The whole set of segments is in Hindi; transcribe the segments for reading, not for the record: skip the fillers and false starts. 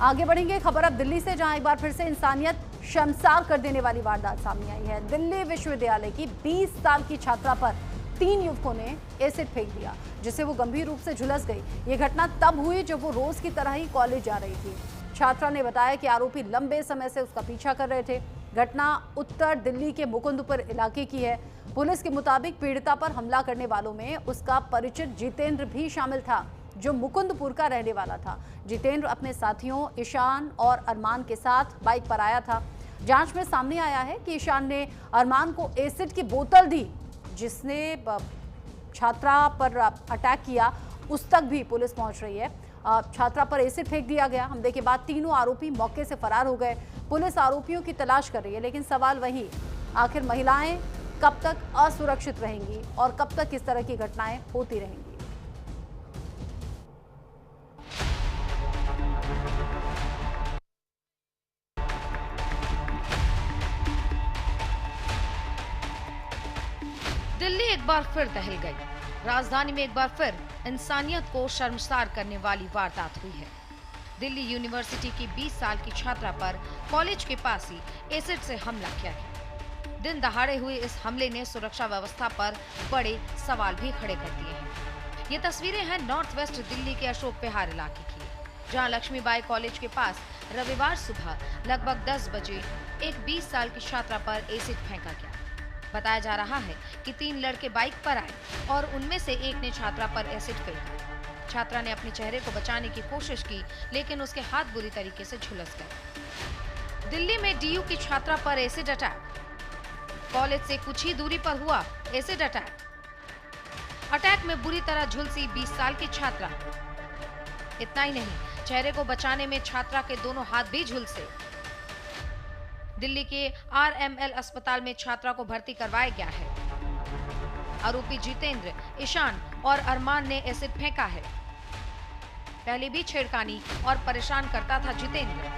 आगे बढ़ेंगे, खबर अब दिल्ली से, जहां एक बार फिर से इंसानियत शर्मसार कर देने वाली वारदात सामने आई है। दिल्ली विश्वविद्यालय की 20 साल की छात्रा पर 3 युवकों ने एसिड फेंक दिया, जिससे वो गंभीर रूप से झुलस गई। ये घटना तब हुई जब वो रोज की तरह ही कॉलेज जा रही थी। छात्रा ने बताया कि आरोपी लंबे समय से उसका पीछा कर रहे थे। घटना उत्तर दिल्ली के मुकुंदपुर इलाके की है। पुलिस के मुताबिक पीड़िता पर हमला करने वालों में उसका परिचित जितेंद्र भी शामिल था, जो मुकुंदपुर का रहने वाला था। जितेंद्र अपने साथियों ईशान और अरमान के साथ बाइक पर आया था। जांच में सामने आया है कि ईशान ने अरमान को एसिड की बोतल दी। जिसने छात्रा पर अटैक किया, उस तक भी पुलिस पहुंच रही है। छात्रा पर एसिड फेंक दिया गया। हमले के बाद तीनों आरोपी मौके से फरार हो गए। पुलिस आरोपियों की तलाश कर रही है, लेकिन सवाल वही, आखिर महिलाएं कब तक असुरक्षित रहेंगी और कब तक इस तरह की घटनाएं होती रहेंगी। दिल्ली एक बार फिर दहल गई। राजधानी में एक बार फिर इंसानियत को शर्मसार करने वाली वारदात हुई है। दिल्ली यूनिवर्सिटी की 20 साल की छात्रा पर कॉलेज के पास ही एसिड से हमला किया गया। दिन दहाड़े हुए इस हमले ने सुरक्षा व्यवस्था पर बड़े सवाल भी खड़े कर दिए हैं। ये तस्वीरें हैं नॉर्थ वेस्ट दिल्ली के अशोक विहार इलाके की, जहां लक्ष्मीबाई कॉलेज के पास रविवार सुबह लगभग 10 बजे एक 20 साल की छात्रा पर एसिड फेंका गया। बताया जा रहा है कि 3 लड़के बाइक पर आए और उनमें से एक ने छात्रा पर एसिड फेंका। छात्रा ने अपने चेहरे को बचाने की कोशिश की, लेकिन उसके हाथ बुरी तरीके से झुलस गए। दिल्ली में डीयू की छात्रा पर एसिड अटैक। कॉलेज से कुछ ही दूरी पर हुआ एसिड अटैक। अटैक में बुरी तरह झुलसी 20 साल की छात्रा। इतना ही नहीं, चेहरे को बचाने में छात्रा के दोनों हाथ भी झुलसे। दिल्ली के RML अस्पताल में छात्रा को भर्ती करवाया गया है। आरोपी जितेंद्र, ईशान और अरमान ने एसिड फेंका है। पहले भी छेड़खानी और परेशान करता था जितेंद्र।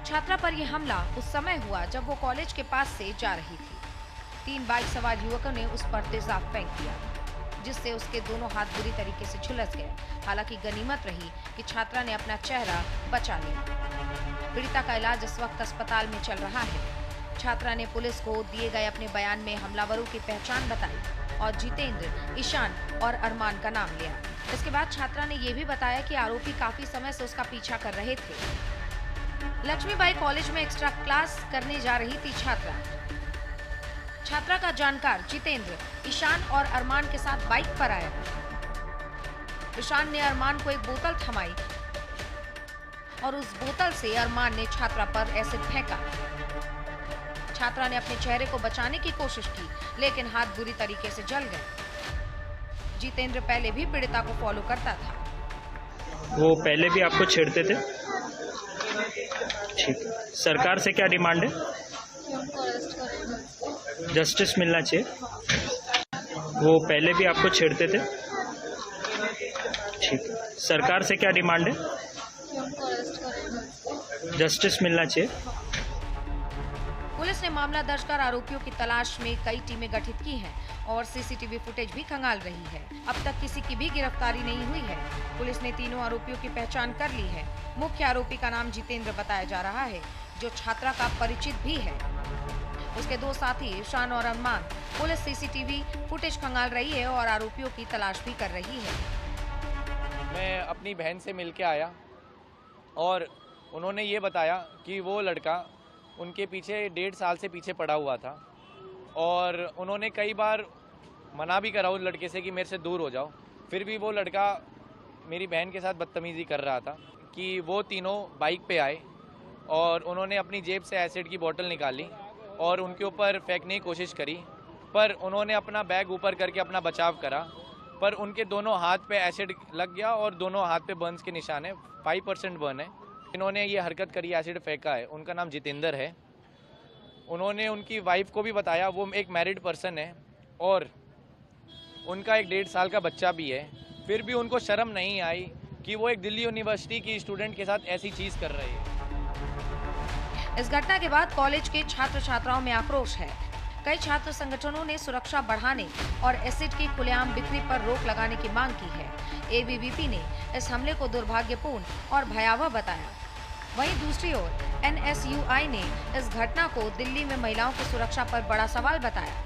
छात्रा पर यह हमला उस समय हुआ जब वो कॉलेज के पास से जा रही थी। 3 बाइक सवार युवकों ने उस पर तेजाब फेंक दिया, जिससे उसके दोनों हाथ बुरी तरीके से झुलस गए। हालांकि गनीमत रही कि छात्रा ने अपना चेहरा बचा लिया। पीड़िता का इलाज इस वक्त अस्पताल में चल रहा है। छात्रा ने पुलिस को दिए गए अपने बयान में हमलावरों की पहचान बताई और जितेंद्र, ईशान और अरमान का नाम लिया। इसके बाद छात्रा ने यह भी बताया कि आरोपी काफी समय से उसका पीछा कर रहे थे। लक्ष्मीबाई कॉलेज में एक्स्ट्रा क्लास करने जा रही थी छात्रा। छात्रा का जानकार जितेंद्र, ईशान और अरमान के साथ बाइक पर आया। ईशान ने अरमान को एक बोतल थमाई और उस बोतल से अरमान ने छात्रा पर एसिड फेंका। छात्रा ने अपने चेहरे को बचाने की कोशिश की, लेकिन हाथ बुरी तरीके से जल गए। जितेंद्र पहले भी पीड़िता को फॉलो करता था। वो पहले भी आपको छेड़ते थे? ठीक। सरकार से क्या डिमांड है? जस्टिस मिलना चाहिए। वो पहले भी आपको छेड़ते थे? ठीक। सरकार से क्या डिमांड है? जस्टिस मिलना चाहिए। पुलिस ने मामला दर्ज कर आरोपियों की तलाश में कई टीमें गठित की हैं और सीसीटीवी फुटेज भी खंगाल रही है। अब तक किसी की भी गिरफ्तारी नहीं हुई है। पुलिस ने तीनों आरोपियों की पहचान कर ली है। मुख्य आरोपी का नाम जितेंद्र बताया जा रहा है, जो छात्रा का परिचित भी है। उसके 2 साथी ईशान और अरमान। पुलिस सीसीटीवी फुटेज खंगाल रही है और आरोपियों की तलाश भी कर रही है। मैं अपनी बहन से मिल के आया और उन्होंने ये बताया कि वो लड़का उनके पीछे 1.5 साल से पीछे पड़ा हुआ था और उन्होंने कई बार मना भी करा उस लड़के से कि मेरे से दूर हो जाओ। फिर भी वो लड़का मेरी बहन के साथ बदतमीज़ी कर रहा था कि वो तीनों बाइक पे आए और उन्होंने अपनी जेब से एसिड की बोतल निकाली और उनके ऊपर फेंकने की कोशिश करी, पर उन्होंने अपना बैग ऊपर करके अपना बचाव करा, पर उनके दोनों हाथ पे एसिड लग गया और दोनों हाथ पे बर्न्स के निशान है। 5% बर्न है। इन्होंने ये हरकत करी, एसिड फेंका है। उनका नाम जितेंद्र है। उन्होंने उनकी वाइफ को भी बताया, वो एक मैरिड पर्सन है और उनका एक 1.5 साल का बच्चा भी है। फिर भी उनको शर्म नहीं आई कि वो एक दिल्ली यूनिवर्सिटी की स्टूडेंट के साथ ऐसी चीज़ कर रही है। इस घटना के बाद कॉलेज के छात्र छात्राओं में आक्रोश है। कई छात्र संगठनों ने सुरक्षा बढ़ाने और एसिड की खुलेआम बिक्री पर रोक लगाने की मांग की है। एबीवीपी ने इस हमले को दुर्भाग्यपूर्ण और भयावह बताया। वहीं दूसरी ओर एनएसयूआई ने इस घटना को दिल्ली में महिलाओं की सुरक्षा पर बड़ा सवाल बताया।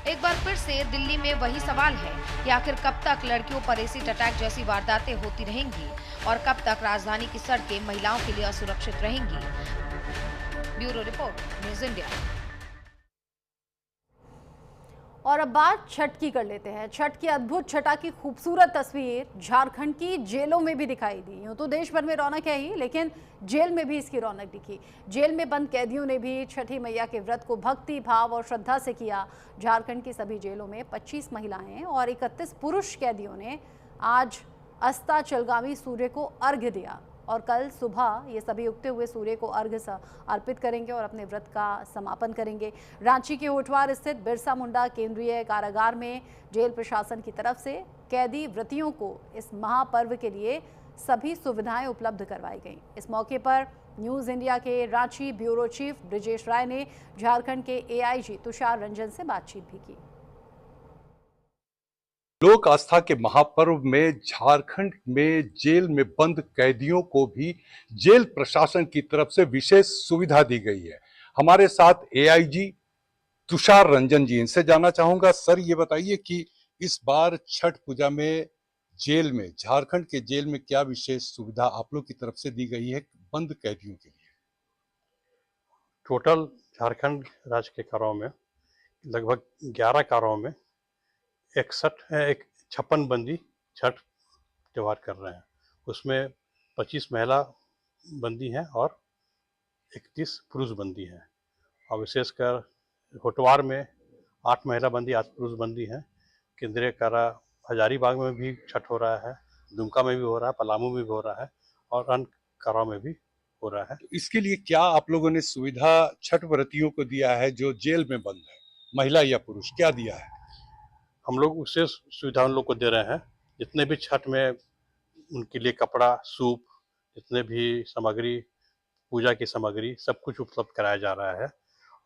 एक बार फिर से दिल्ली में वही सवाल है कि आखिर कब तक लड़कियों पर एसिड अटैक जैसी वारदातें होती रहेंगी और कब तक राजधानी की सड़कें महिलाओं के लिए असुरक्षित रहेंगी। Bureau report, news India. और अब बात छठ की कर लेते हैं। छठ की अद्भुत छठा की खूबसूरत तस्वीर झारखंड की जेलों में भी दिखाई दी। यूं तो देश भर में रौनक है ही, लेकिन जेल में भी इसकी रौनक दिखी। जेल में बंद कैदियों ने भी छठी मैया के व्रत को भक्ति भाव और श्रद्धा से किया। झारखंड की सभी जेलों में 25 महिलाएं और 31 पुरुष कैदियों ने आज अस्ताचलगामी सूर्य को अर्घ्य दिया और कल सुबह ये सभी उगते हुए सूर्य को अर्घ्य अर्पित करेंगे और अपने व्रत का समापन करेंगे। रांची के होटवार स्थित बिरसा मुंडा केंद्रीय कारागार में जेल प्रशासन की तरफ से कैदी व्रतियों को इस महापर्व के लिए सभी सुविधाएं उपलब्ध करवाई गई। इस मौके पर न्यूज़ इंडिया के रांची ब्यूरो चीफ ब्रिजेश राय ने झारखंड के एआईजी तुषार रंजन से बातचीत भी की। लोक आस्था के महापर्व में झारखंड में जेल में बंद कैदियों को भी जेल प्रशासन की तरफ से विशेष सुविधा दी गई है। हमारे साथ एआईजी तुषार रंजन जी, इनसे जानना चाहूंगा, सर ये बताइए कि इस बार छठ पूजा में जेल में, झारखंड के जेल में क्या विशेष सुविधा आप लोग की तरफ से दी गई है बंद कैदियों के लिए? टोटल झारखंड राज्य के काराओं में लगभग 11 काराओं में 56 बंदी छठ त्यौहार कर रहे हैं। उसमें 25 महिला बंदी हैं और 31 पुरुष बंदी हैं। और विशेषकर होटवार में 8 महिला बंदी, 8 पुरुष बंदी हैं। केंद्रीय कारा हजारीबाग में भी छठ हो रहा है, दुमका में भी हो रहा है, पलामू में भी हो रहा है और अन्य काराओं में भी हो रहा है। इसके लिए क्या आप लोगों ने सुविधा छठ व्रतियों को दिया है जो जेल में बंद है, महिला या पुरुष, क्या दिया है? हम लोग विशेष सुविधा उन लोग को दे रहे हैं। जितने भी छठ में उनके लिए कपड़ा, सूप, जितने भी सामग्री, पूजा की सामग्री, सब कुछ उपलब्ध कराया जा रहा है।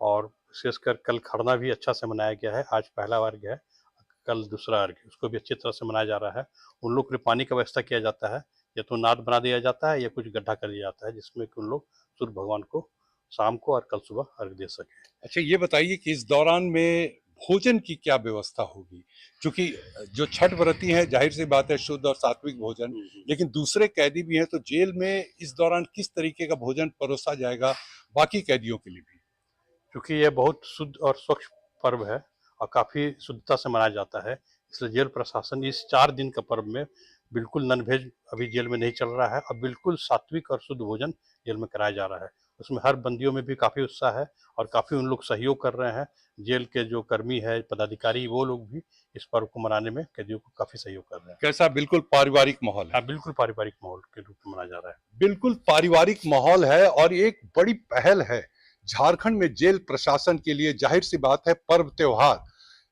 और विशेषकर कल खरना भी अच्छा से मनाया गया है। आज पहला अर्घ्य है, कल दूसरा अर्घ्य, उसको भी अच्छी तरह से मनाया जा रहा है। उन लोग के लिए पानी का व्यवस्था किया जाता है, या तो नाद बना दिया जाता है या कुछ गड्ढा कर दिया जाता है, जिसमें कि उन लोग सूर्य भगवान को शाम को और कल सुबह अर्घ्य दे सके। अच्छा, ये बताइए कि इस दौरान में भोजन की क्या व्यवस्था होगी? क्योंकि जो छठ व्रती हैं, जाहिर सी बात है शुद्ध और सात्विक भोजन, लेकिन दूसरे कैदी भी हैं, तो जेल में इस दौरान किस तरीके का भोजन परोसा जाएगा बाकी कैदियों के लिए भी? क्योंकि ये बहुत शुद्ध और स्वच्छ पर्व है और काफ़ी शुद्धता से मनाया जाता है, इसलिए जेल प्रशासन इस 4 दिन का पर्व में बिल्कुल नॉन वेज अभी जेल में नहीं चल रहा है और बिल्कुल सात्विक और शुद्ध भोजन जेल में कराया जा रहा है। उसमें हर बंदियों में भी काफ़ी उत्साह है और काफ़ी उन लोग सहयोग कर रहे हैं। जेल के जो कर्मी है, पदाधिकारी, वो लोग भी इस पर्व को मनाने में कैदियों को काफ़ी सहयोग कर रहे हैं। कैसा बिल्कुल पारिवारिक माहौल है? हाँ, बिल्कुल पारिवारिक माहौल के रूप में मनाया जा रहा है। बिल्कुल पारिवारिक माहौल है और एक बड़ी पहल है झारखंड में जेल प्रशासन के लिए। जाहिर सी बात है, पर्व त्योहार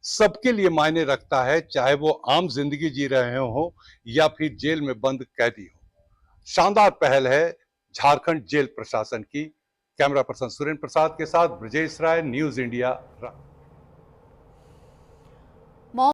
सबके लिए मायने रखता है, चाहे वो आम जिंदगी जी रहे हो या फिर जेल में बंद कैदी हो। शानदार पहल है झारखंड जेल प्रशासन की। कैमरा पर्सन सुरेंद्र प्रसाद के साथ ब्रजेश राय, न्यूज़ इंडिया।